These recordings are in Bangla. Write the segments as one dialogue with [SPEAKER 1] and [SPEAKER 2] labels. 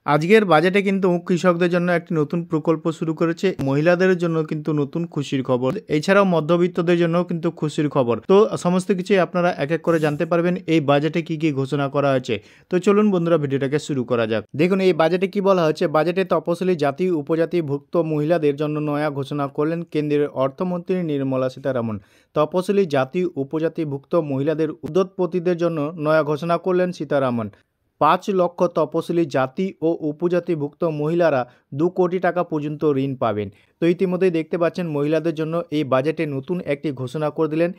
[SPEAKER 1] আজকের বাজেটে কিন্তু কৃষকদের জন্য একটি নতুন প্রকল্প শুরু করেছে। মহিলাদের জন্য কিন্তু নতুন খুশির খবর। এছাড়াও মধ্যবিত্তদের জন্যও কিন্তু খুশির খবর। তো সমস্ত কিছুই আপনারা এক এক করে জানতে পারবেন এই বাজেটে কি কি ঘোষণা করা হয়েছে। তো চলুন বন্ধুরা ভিডিওটাকে শুরু করা যাক। দেখুন এই বাজেটে কি বলা হয়েছে, বাজেটে তপশিলি জাতি উপজাতিভুক্ত মহিলাদের জন্য নয়া ঘোষণা করলেন কেন্দ্রের অর্থমন্ত্রী নির্মলা সীতারামন। তপশিলি জাতি উপজাতিভুক্ত মহিলাদের উদ্যোগপতিদের জন্য নয়া ঘোষণা করলেন সীতারামন। ৫ লক্ষ তপশিলি জাতি ও উপজাতিভুক্ত মহিলারা ২ কোটি টাকা পর্যন্ত ঋণ পাবেন। তো ইতিমধ্যেই দেখতে পাচ্ছেন মহিলাদের জন্য এই বাজেটে নতুন একটি ঘোষণা করে দিলেন।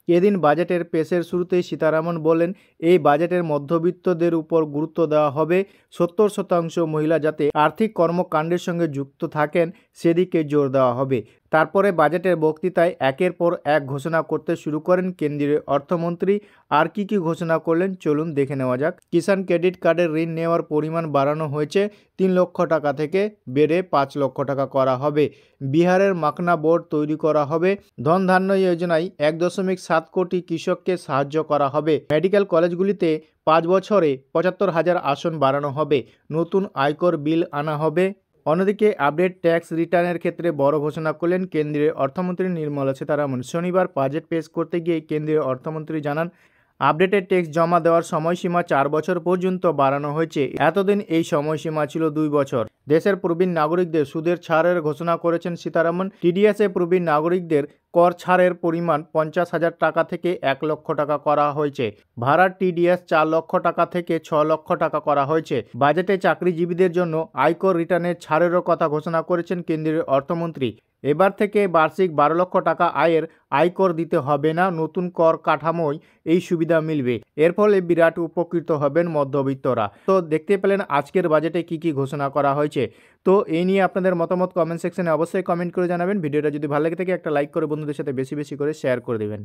[SPEAKER 1] এদিন বাজেটের পেশের শুরুতেই সীতারামন বলেন, এই বাজেটের মধ্যবিত্তদের উপর গুরুত্ব দেওয়া হবে। ৭০% মহিলা যাতে আর্থিক কর্মকাণ্ডের সঙ্গে যুক্ত থাকেন সেদিকে জোর দেওয়া হবে। তারপরে বাজেটের বক্তৃতায় একের পর এক ঘোষণা করতে শুরু করেন কেন্দ্রীয় অর্থমন্ত্রী। আর কি কি ঘোষণা করলেন চলুন দেখে নেওয়া যাক। কিষাণ ক্রেডিট কার্ডের ঋণ নেওয়ার পরিমাণ বাড়ানো হয়েছে ৩ লক্ষ টাকা থেকে বেড়ে ৫ লক্ষ টাকা করা হবে। বিহারের মাকনা বোর্ড তৈরি করা হবে। ধনধান্য যোজনায় ১.৭ কোটি কৃষককে সাহায্য করা হবে। মেডিকেল কলেজগুলিতে ৫ বছরে ৭৫,০০০ আসন বাড়ানো হবে। নতুন আয়কর বিল আনা হবে। অন্যদিকে আপডেট ট্যাক্স রিটার্নের ক্ষেত্রে বড় ঘোষণা করলেন কেন্দ্রীয় অর্থমন্ত্রী নির্মলা সীতারামন। শনিবার বাজেট পেশ করতে গিয়ে কেন্দ্রীয় অর্থমন্ত্রী জানান, আপডেটেড ট্যাক্স জমা দেওয়ার সময়সীমা ৪ বছর পর্যন্ত বাড়ানো হয়েছে। এতদিন এই সময়সীমা ছিল ২ বছর। দেশের প্রবীণ নাগরিকদের সুদের ছাড়ের ঘোষণা করেছেন সীতারামন। টিডিএসে প্রবীণ নাগরিকদের কর ছাড়ের পরিমাণ ৫০,০০০ টাকা থেকে ১ লক্ষ টাকা করা হয়েছে। ভাড়ার টিডিএস ৪ লক্ষ টাকা থেকে ৬ লক্ষ টাকা করা হয়েছে। বাজেটে চাকরিজীবীদের জন্য আয়কর রিটার্নের ছাড়েরও কথা ঘোষণা করেছেন কেন্দ্রীয় অর্থমন্ত্রী। এবার থেকে বার্ষিক ১২ লক্ষ টাকা আয়ের আয়কর দিতে হবে না। নতুন কর কাঠামোয় এই সুবিধা মিলবে। এর ফলে বিরাট উপকৃত হবেন মধ্যবিত্তরা। তো দেখতে পেলেন আজকের বাজেটে কি কি ঘোষণা করা হয়েছে। তো এই নিয়ে আপনাদের মতামত কমেন্ট সেকশনে অবশ্যই কমেন্ট করে জানাবেন। ভিডিওটা যদি ভালো লাগে থাকে একটা লাইক করে বন্ধুদের সাথে বেশি বেশি করে শেয়ার করে দেবেন।